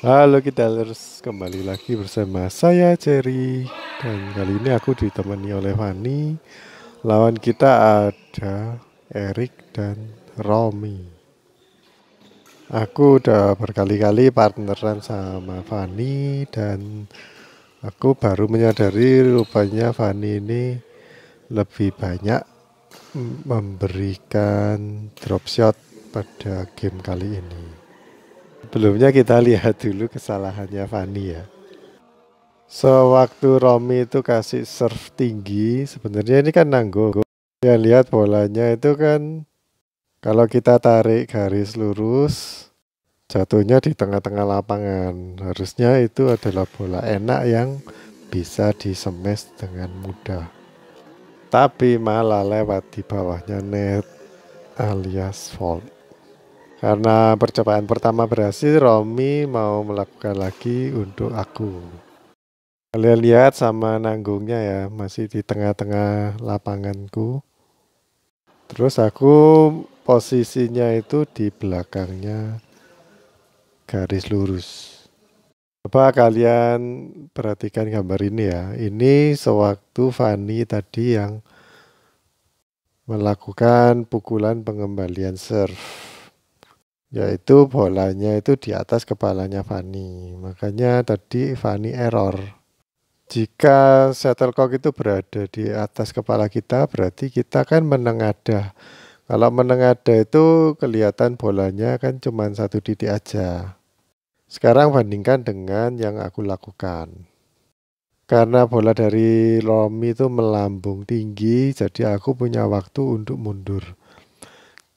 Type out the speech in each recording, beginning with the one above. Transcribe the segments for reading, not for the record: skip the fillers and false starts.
Halo Kidalers, kembali lagi bersama saya Cherry. Dan kali ini aku ditemani oleh Fani. Lawan kita ada Erik dan Romi. Aku udah berkali-kali partneran sama Fani dan aku baru menyadari rupanya Fani ini lebih banyak memberikan drop shot pada game kali ini. Sebelumnya kita lihat dulu kesalahannya Fani ya. Sewaktu Romi itu kasih serve tinggi, sebenarnya ini kan nanggung. Ya lihat bolanya itu kan kalau kita tarik garis lurus, jatuhnya di tengah-tengah lapangan. Harusnya itu adalah bola enak yang bisa disemes dengan mudah. Tapi malah lewat di bawahnya net alias fault. Karena percobaan pertama berhasil, Romi mau melakukan lagi untuk aku. Kalian lihat sama nanggungnya ya, masih di tengah-tengah lapanganku. Terus aku posisinya itu di belakangnya garis lurus. Coba kalian perhatikan gambar ini ya. Ini sewaktu Fani tadi yang melakukan pukulan pengembalian serve. Yaitu bolanya itu di atas kepalanya Fani. Makanya tadi Fani error. Jika shuttlecock itu berada di atas kepala kita, berarti kita kan menengadah. Kalau menengadah itu kelihatan bolanya kan cuma satu titik aja. Sekarang bandingkan dengan yang aku lakukan. Karena bola dari Romi itu melambung tinggi, jadi aku punya waktu untuk mundur.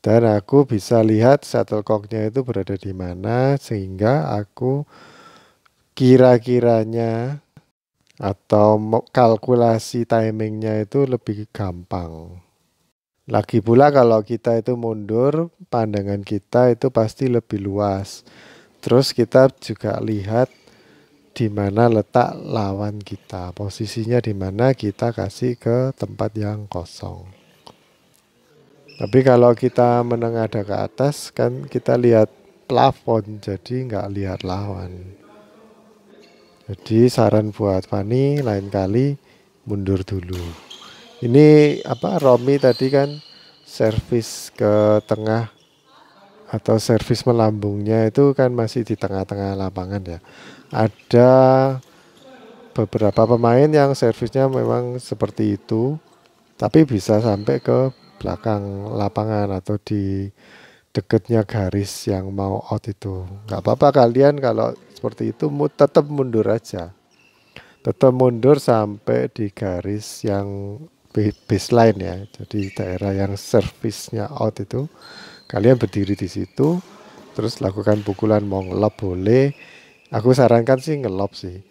Dan aku bisa lihat shuttlecocknya itu berada di mana, sehingga aku kira-kiranya atau kalkulasi timingnya itu lebih gampang. Lagi pula kalau kita itu mundur, pandangan kita itu pasti lebih luas. Terus kita juga lihat di mana letak lawan kita, posisinya di mana kita kasih ke tempat yang kosong. Tapi kalau kita menengadah ke atas kan kita lihat plafon, jadi nggak lihat lawan. Jadi saran buat Fani lain kali mundur dulu. Ini Romi tadi kan servis ke tengah atau servis melambungnya itu kan masih di tengah-tengah lapangan ya. Ada beberapa pemain yang servisnya memang seperti itu, tapi bisa sampai ke belakang lapangan atau di dekatnya garis yang mau out itu. Nggak apa-apa kalian kalau seperti itu tetap mundur aja. Tetap mundur sampai di garis yang baseline ya. Jadi daerah yang servisnya out itu. Kalian berdiri di situ, terus lakukan pukulan, mau ngelob boleh. Aku sarankan sih ngelob sih.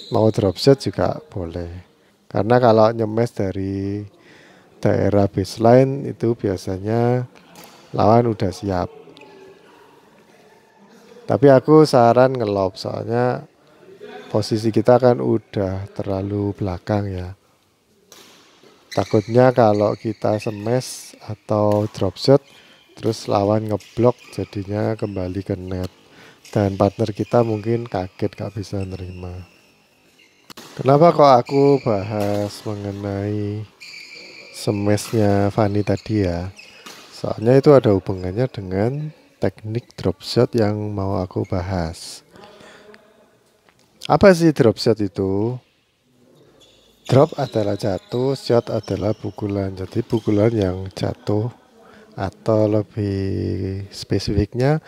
Mau drop shot juga boleh. Karena kalau nyemes dari daerah baseline itu biasanya lawan udah siap. Tapi aku saran ngelob soalnya posisi kita kan udah terlalu belakang ya. Takutnya kalau kita smash atau drop shot terus lawan ngeblok jadinya kembali ke net. Dan partner kita mungkin kaget gak bisa nerima. Kenapa kok aku bahas mengenai smashnya Fani tadi ya? Soalnya itu ada hubungannya dengan teknik drop shot yang mau aku bahas. Apa sih drop shot itu? Drop adalah jatuh, shot adalah pukulan. Jadi pukulan yang jatuh atau lebih spesifiknya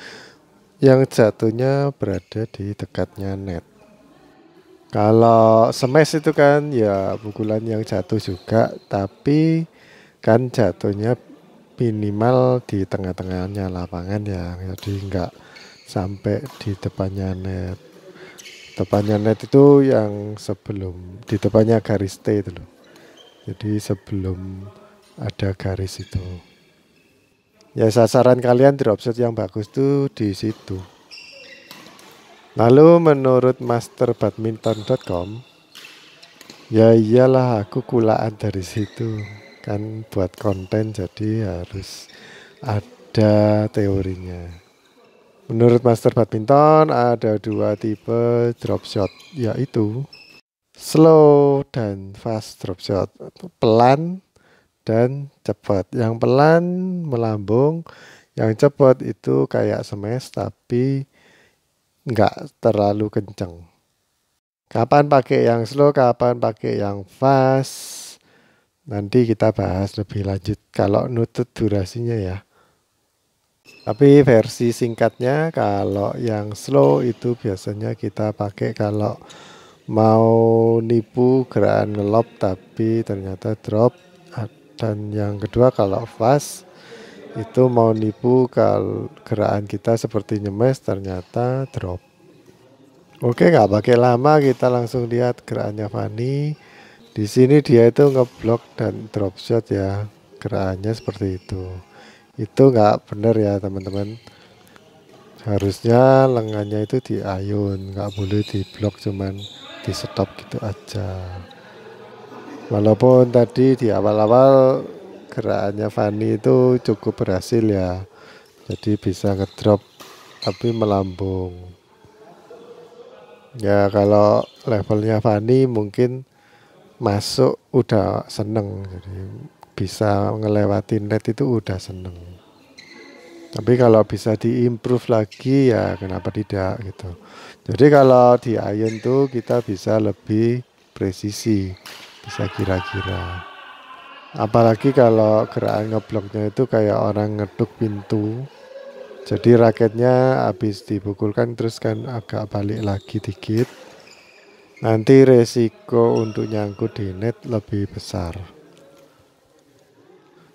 yang jatuhnya berada di dekatnya net. Kalau smash itu kan ya pukulan yang jatuh juga, tapi kan jatuhnya minimal di tengah-tengahnya lapangan ya, jadi nggak sampai di depannya net. Depannya net itu yang sebelum di depannya garis T itu loh. Jadi sebelum ada garis itu. Ya sasaran kalian drop shot yang bagus tuh di situ. Lalu menurut masterbadminton.com, ya iyalah aku kulaan dari situ. Kan buat konten jadi harus ada teorinya. Menurut Master Badminton ada 2 tipe drop shot, yaitu slow dan fast drop shot, pelan dan cepat. Yang pelan melambung, yang cepat itu kayak smash tapi nggak terlalu kenceng. Kapan pakai yang slow, kapan pakai yang fast, nanti kita bahas lebih lanjut kalau nutut durasinya ya. Tapi versi singkatnya kalau yang slow itu biasanya kita pakai kalau mau nipu gerakan ngelob tapi ternyata drop. Dan yang kedua kalau fast itu mau nipu kalau gerakan kita seperti nyemes ternyata drop. Oke, nggak pakai lama kita langsung lihat gerakannya Fanny. Di sini dia itu ngeblok dan drop shot ya. Gerakannya seperti itu. Itu nggak benar ya teman-teman. Harusnya lengannya itu diayun, nggak boleh diblok, cuman di stop gitu aja. Walaupun tadi di awal-awal gerakannya Fanny itu cukup berhasil ya. Jadi bisa ngedrop tapi melambung. Ya kalau levelnya Fanny mungkin masuk udah seneng. Jadi bisa ngelewati net itu udah seneng. Tapi kalau bisa diimprove lagi ya kenapa tidak gitu. Jadi kalau di iron tuh kita bisa lebih presisi, bisa kira-kira. Apalagi kalau gerakan ngebloknya itu kayak orang ngeduk pintu. Jadi raketnya habis dipukulkan terus kan agak balik lagi dikit. Nanti resiko untuk nyangkut di net lebih besar.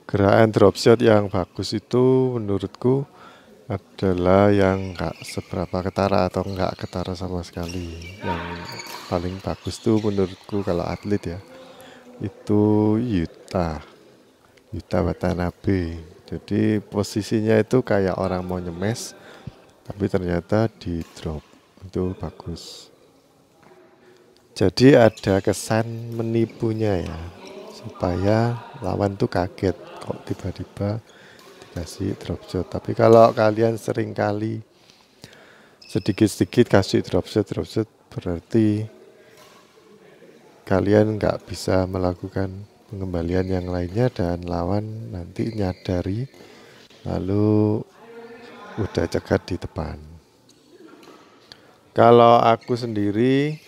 Gerakan drop shot yang bagus itu menurutku adalah yang nggak seberapa ketara atau nggak ketara sama sekali. Yang paling bagus tuh menurutku kalau atlet ya itu Yuta Watanabe. Jadi posisinya itu kayak orang mau nyemes tapi ternyata di drop, itu bagus. Jadi ada kesan menipunya ya, supaya lawan tuh kaget kok tiba-tiba dikasih drop shot. Tapi kalau kalian sering kali sedikit-sedikit kasih drop shot berarti kalian nggak bisa melakukan pengembalian yang lainnya dan lawan nanti nyadari lalu udah cegat di depan. Kalau aku sendiri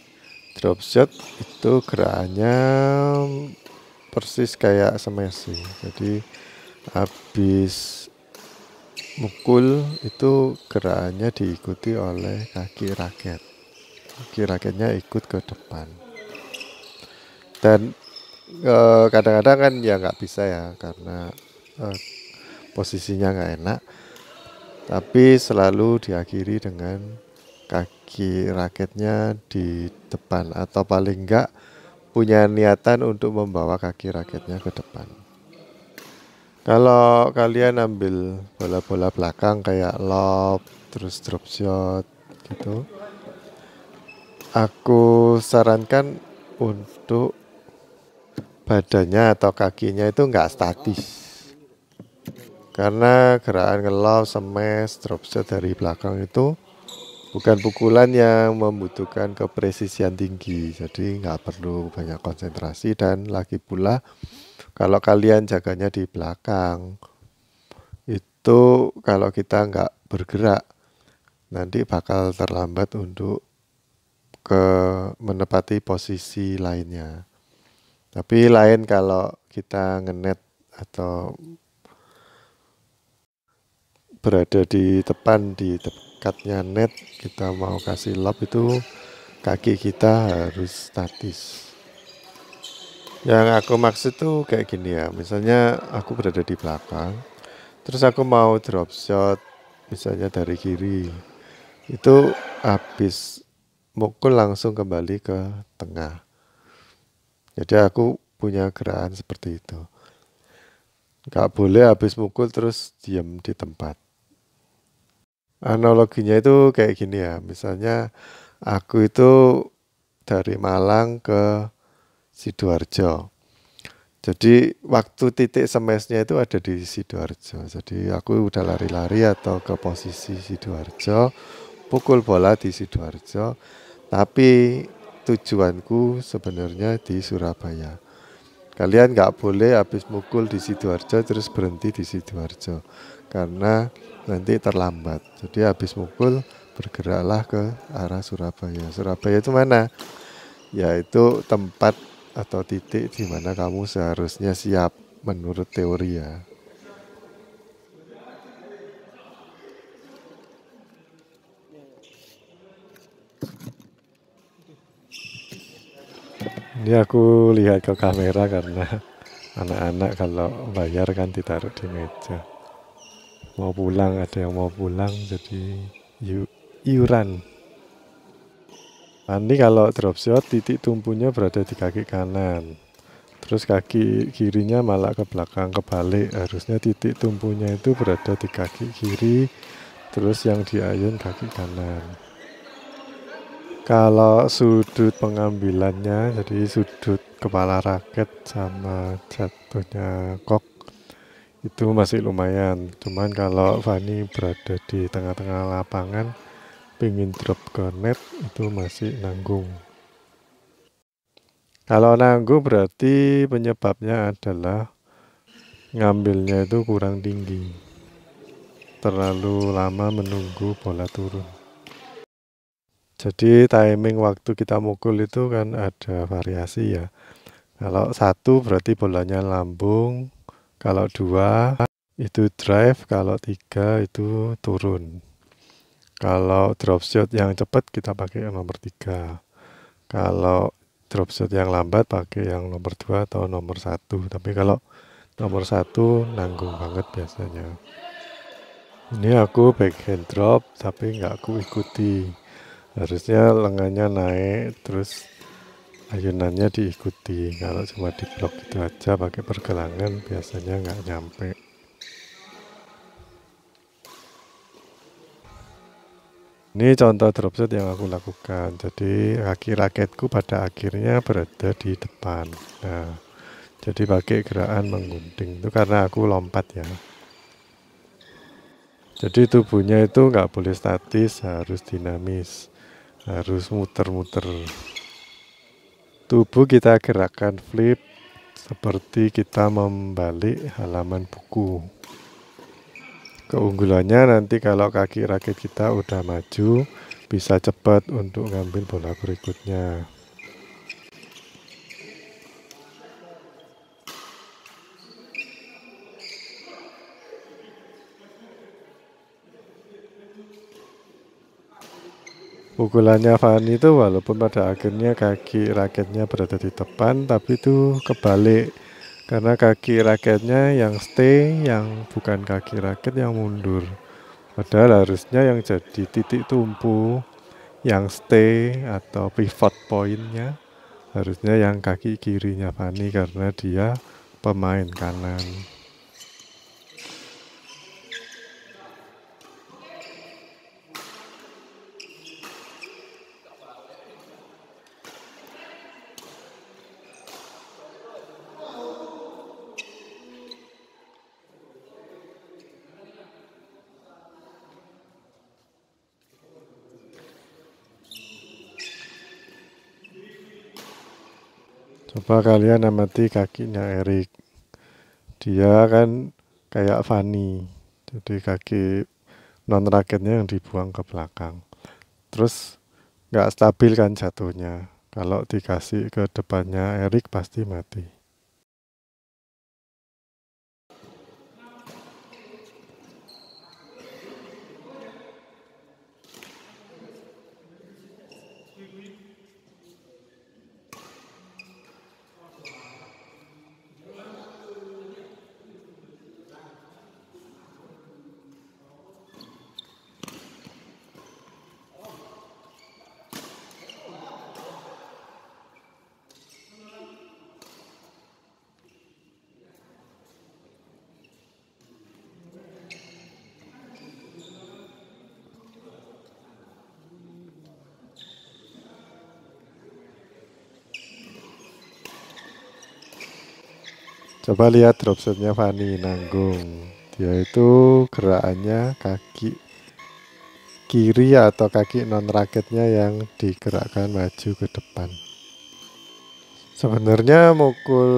drop shot itu gerakannya persis kayak smash sih. Jadi habis mukul itu gerakannya diikuti oleh kaki raket. Kaki raketnya ikut ke depan. Dan kadang-kadang kan ya nggak bisa ya karena posisinya nggak enak. Tapi selalu diakhiri dengan kaki raketnya di depan atau paling enggak punya niatan untuk membawa kaki raketnya ke depan. Kalau kalian ambil bola-bola belakang kayak lob, terus drop shot gitu, aku sarankan untuk badannya atau kakinya itu enggak statis. Karena gerakan ngelob, smash, drop shot dari belakang itu bukan pukulan yang membutuhkan kepresisian tinggi, jadi nggak perlu banyak konsentrasi dan lagi pula kalau kalian jaganya di belakang itu kalau kita nggak bergerak nanti bakal terlambat untuk menepati posisi lainnya. Tapi lain kalau kita ngenet atau berada di depan di dekatnya net kita mau kasih lob itu kaki kita harus statis. Yang aku maksud tuh kayak gini ya, misalnya aku berada di belakang terus aku mau drop shot misalnya dari kiri itu habis mukul langsung kembali ke tengah. Jadi aku punya gerakan seperti itu, gak boleh habis mukul terus diam di tempat. Analoginya itu kayak gini ya, misalnya aku itu dari Malang ke Sidoarjo. Jadi waktu titik semesnya itu ada di Sidoarjo. Jadi aku udah lari-lari atau ke posisi Sidoarjo, pukul bola di Sidoarjo, tapi tujuanku sebenarnya di Surabaya. Kalian nggak boleh habis mukul di Sidoarjo terus berhenti di Sidoarjo, karena nanti terlambat. Jadi habis mukul bergeraklah ke arah Surabaya. Surabaya itu mana? Yaitu tempat atau titik di mana kamu seharusnya siap menurut teori ya. Ini aku lihat ke kamera karena anak-anak kalau bayar kan ditaruh di meja. Mau pulang, ada yang mau pulang, jadi iuran. Ini kalau drop shot, titik tumpunya berada di kaki kanan. Terus kaki kirinya malah ke belakang, kebalik. Harusnya titik tumpunya itu berada di kaki kiri, terus yang diayun kaki kanan. Kalau sudut pengambilannya, jadi sudut kepala raket sama jatuhnya kok, itu masih lumayan. Cuman kalau Fanny berada di tengah-tengah lapangan, pengen drop ke net, itu masih nanggung. Kalau nanggung berarti penyebabnya adalah ngambilnya itu kurang tinggi. Terlalu lama menunggu bola turun. Jadi timing waktu kita mukul itu kan ada variasi ya. Kalau satu berarti bolanya lambung, kalau dua itu drive, kalau tiga itu turun. Kalau drop shot yang cepat kita pakai yang nomor tiga. Kalau drop shot yang lambat pakai yang nomor dua atau nomor satu. Tapi kalau nomor satu nanggung banget biasanya. Ini aku backhand drop tapi nggak aku ikuti. Harusnya lengannya naik terus ayunannya diikuti. Kalau cuma di blok itu aja pakai pergelangan biasanya nggak nyampe. Ini contoh drop shot yang aku lakukan. Jadi kaki raketku pada akhirnya berada di depan. Nah, jadi pakai gerakan menggunting itu karena aku lompat ya. Jadi tubuhnya itu nggak boleh statis, harus dinamis, harus muter-muter. Tubuh kita gerakkan flip seperti kita membalik halaman buku. Keunggulannya nanti kalau kaki raket kita udah maju, bisa cepat untuk ngambil bola berikutnya. Pukulannya Fanny itu walaupun pada akhirnya kaki raketnya berada di depan, tapi itu kebalik. Karena kaki raketnya yang stay, yang bukan kaki raket yang mundur. Padahal harusnya yang jadi titik tumpu, yang stay atau pivot pointnya, harusnya yang kaki kirinya Fanny karena dia pemain kanan. Coba kalian amati kakinya Erik. Dia kan kayak Fanny. Jadi kaki non raketnya yang dibuang ke belakang. Terus nggak stabil kan jatuhnya. Kalau dikasih ke depannya Erik pasti mati. Coba lihat dropshotnya Fanny nanggung. Dia itu gerakannya kaki kiri atau kaki non raketnya yang digerakkan maju ke depan. Sebenarnya mukul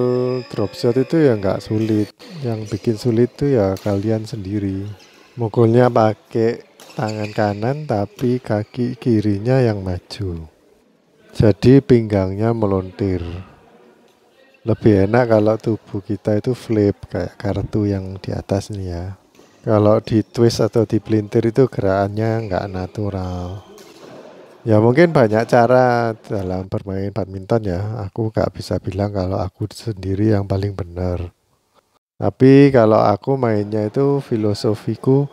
dropshot itu ya nggak sulit. Yang bikin sulit itu ya kalian sendiri. Mukulnya pakai tangan kanan tapi kaki kirinya yang maju. Jadi pinggangnya melontir. Lebih enak kalau tubuh kita itu flip kayak kartu yang di atas nih ya. Kalau di twist atau di pelintir itu gerakannya nggak natural. Ya mungkin banyak cara dalam bermain badminton ya. Aku nggak bisa bilang kalau aku sendiri yang paling benar. Tapi kalau aku mainnya itu filosofiku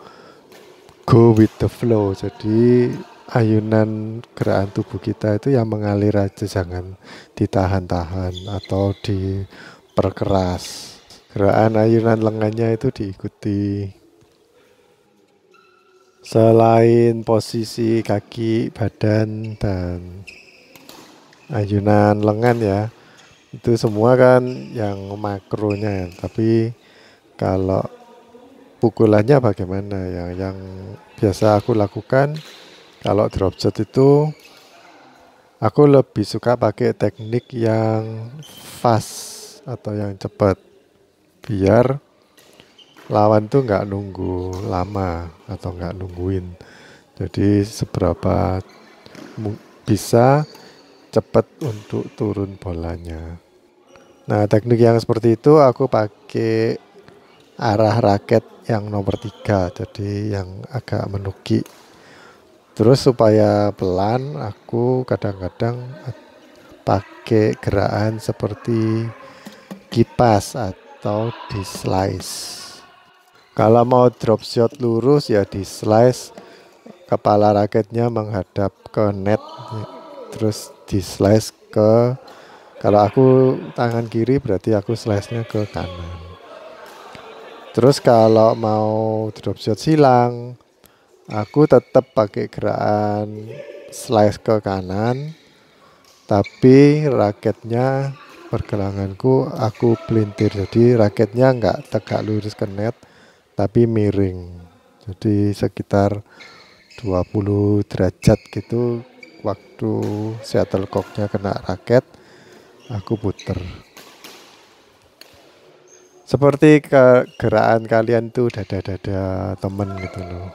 go with the flow. Jadi ayunan gerakan tubuh kita itu yang mengalir aja, jangan ditahan-tahan atau diperkeras. Gerakan ayunan lengannya itu diikuti. Selain posisi kaki, badan, dan ayunan lengan ya, itu semua kan yang makronya. Tapi kalau pukulannya bagaimana ya? Yang biasa aku lakukan kalau drop shot itu aku lebih suka pakai teknik yang fast atau yang cepat biar lawan tuh nggak nunggu lama atau nggak nungguin. Jadi seberapa bisa cepat untuk turun bolanya. Nah teknik yang seperti itu aku pakai arah raket yang nomor 3, jadi yang agak menukik. Terus supaya pelan aku kadang-kadang pakai gerakan seperti kipas atau di slice. Kalau mau drop shot lurus ya di slice, kepala raketnya menghadap ke net, terus di slice ke, kalau aku tangan kiri berarti aku slice-nya ke kanan. Terus kalau mau drop shot silang, aku tetap pakai gerakan slice ke kanan, tapi raketnya pergelanganku aku pelintir. Jadi raketnya nggak tegak lurus ke net, tapi miring. Jadi sekitar 20 derajat gitu waktu shuttlecocknya kena raket, aku puter. Seperti gerakan kalian tuh dada-dada temen gitu loh.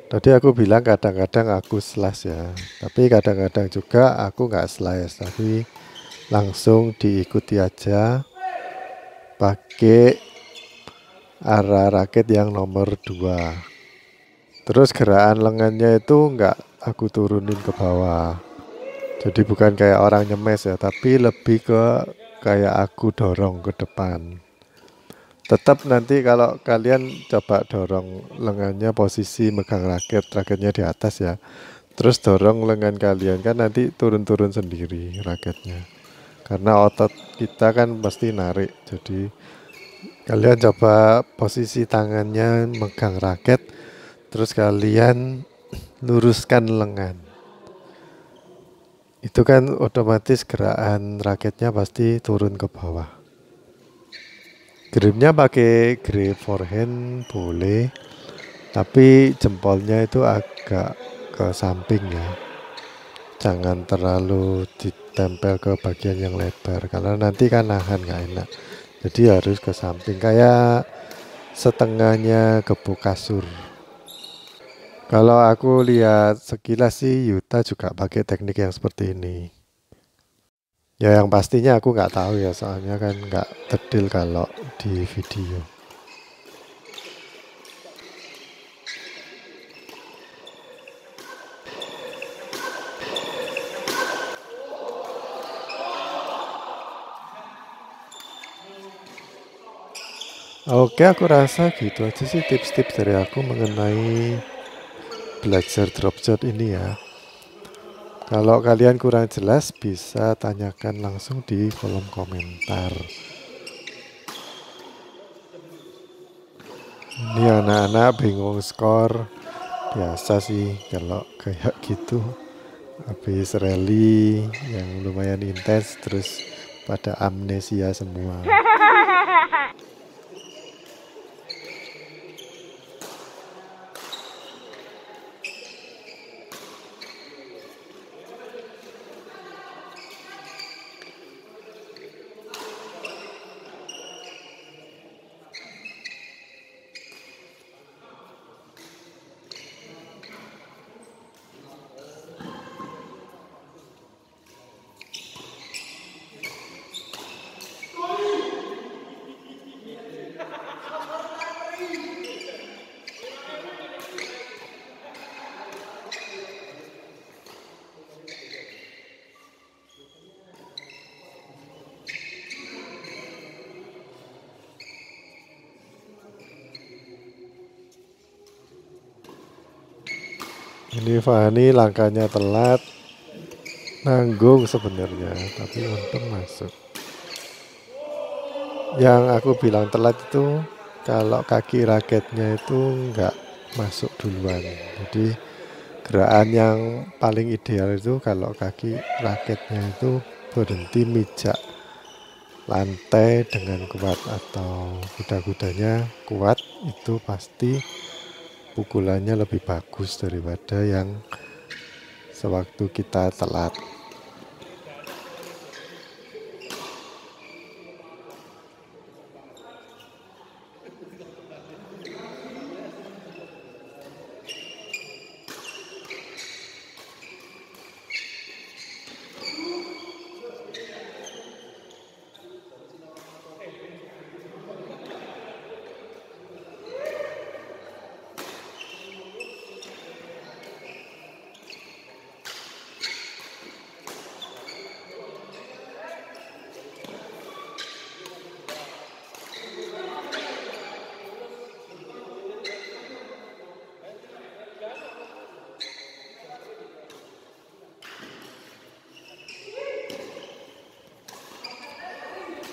Tadi aku bilang kadang-kadang aku slash ya, tapi kadang-kadang juga aku nggak slash, tapi langsung diikuti aja pakai arah raket yang nomor 2. Terus gerakan lengannya itu nggak aku turunin ke bawah. Jadi bukan kayak orang nyemes ya, tapi lebih ke kayak aku dorong ke depan. Tetap nanti kalau kalian coba dorong lengannya posisi megang raket, raketnya di atas ya. Terus dorong lengan kalian kan nanti turun-turun sendiri raketnya. Karena otot kita kan pasti narik. Jadi kalian coba posisi tangannya megang raket, terus kalian luruskan lengan. Itu kan otomatis gerakan raketnya pasti turun ke bawah. Gripnya pakai grip forehand boleh, tapi jempolnya itu agak ke samping ya. Jangan terlalu ditempel ke bagian yang lebar, karena nanti kan nahan nggak enak. Jadi harus ke samping, kayak setengahnya gebuk kasur. Kalau aku lihat sekilas sih Yuta juga pakai teknik yang seperti ini. Ya yang pastinya aku nggak tahu ya, soalnya kan nggak detail kalau di video. Oke, aku rasa gitu aja sih tips-tips dari aku mengenai belajar drop shot ini ya. Kalau kalian kurang jelas bisa tanyakan langsung di kolom komentar. Ini anak-anak bingung skor, biasa sih kalau kayak gitu. Habis rally yang lumayan intens terus pada amnesia semua. Ini Fani langkahnya telat, nanggung sebenarnya, tapi untung masuk. Yang aku bilang telat itu kalau kaki raketnya itu nggak masuk duluan. Jadi gerakan yang paling ideal itu kalau kaki raketnya itu berhenti mijak lantai dengan kuat atau kuda-kudanya kuat, itu pasti pukulannya lebih bagus daripada yang sewaktu kita telat.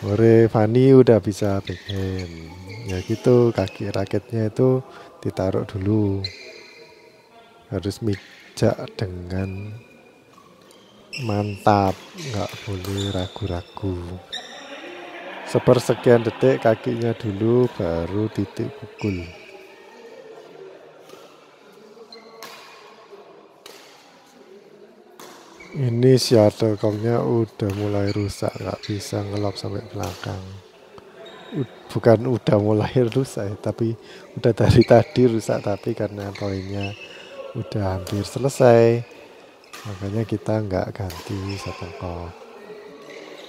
Ore Fani udah bisa backhand. Ya gitu, kaki raketnya itu ditaruh dulu. Harus mijak dengan mantap, nggak boleh ragu-ragu. Sepersekian detik kakinya dulu, baru titik pukul. Ini shuttlecocknya udah mulai rusak, nggak bisa ngelop sampai belakang. Bukan udah mulai rusak ya, tapi udah dari tadi rusak, tapi karena poinnya udah hampir selesai, makanya kita nggak ganti shuttlecock.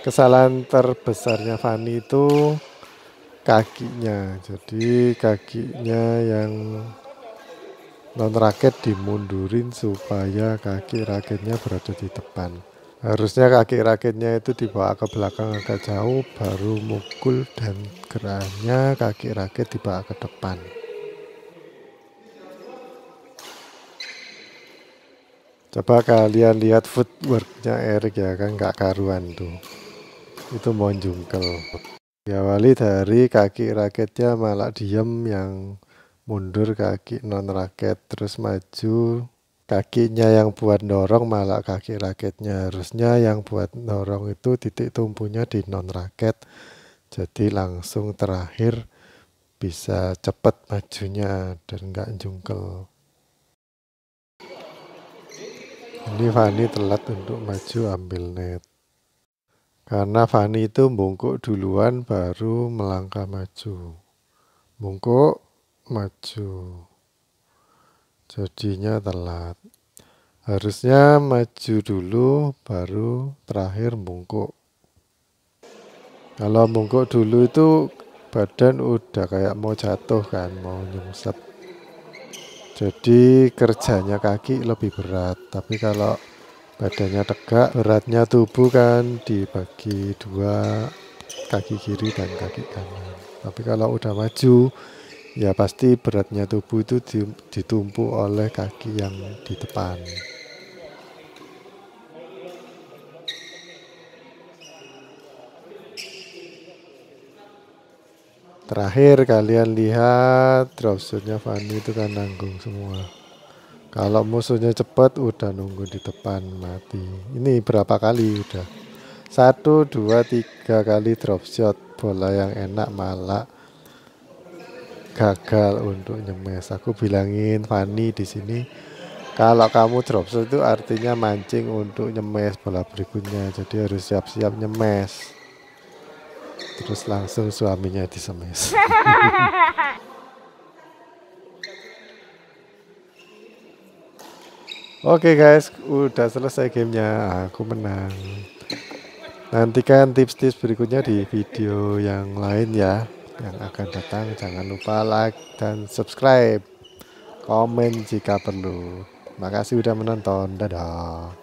Kesalahan terbesarnya Fani itu kakinya, jadi kakinya yang non raket dimundurin supaya kaki raketnya berada di depan. Harusnya kaki raketnya itu dibawa ke belakang agak jauh, baru mukul dan geraknya kaki raket dibawa ke depan. Coba kalian lihat footworknya Erik ya, kan nggak karuan tuh. Itu mau jungkel. Diawali dari kaki raketnya malah diem, yang mundur kaki non raket, terus maju kakinya yang buat dorong malah kaki raketnya. Harusnya yang buat dorong itu titik tumpunya di non raket, jadi langsung terakhir bisa cepet majunya dan nggak jungkel. Ini Fani telat untuk maju ambil net, karena Fani itu bungkuk duluan baru melangkah maju. Bungkuk, maju, jadinya telat. Harusnya maju dulu baru terakhir bungkuk. Kalau bungkuk dulu itu badan udah kayak mau jatuh kan, mau nyungsep. Jadi kerjanya kaki lebih berat. Tapi kalau badannya tegak, beratnya tubuh kan dibagi dua, kaki kiri dan kaki kanan. Tapi kalau udah maju, ya pasti beratnya tubuh itu ditumpu oleh kaki yang di depan. Terakhir kalian lihat dropshotnya Fani itu kan nanggung semua. Kalau musuhnya cepat udah nunggu di depan mati. Ini berapa kali udah? 1, 2, 3 kali dropshot. Bola yang enak malah gagal untuk nyemes. Aku bilangin Fani di sini, kalau kamu dropshot itu artinya mancing untuk nyemes bola berikutnya. Jadi harus siap-siap nyemes. Terus langsung suaminya disemes. Oke guys, udah selesai gamenya. Aku menang. Nantikan tips-tips berikutnya di video yang lain ya, yang akan datang. Jangan lupa like dan subscribe. Komen jika perlu. Makasih udah menonton. Dadah.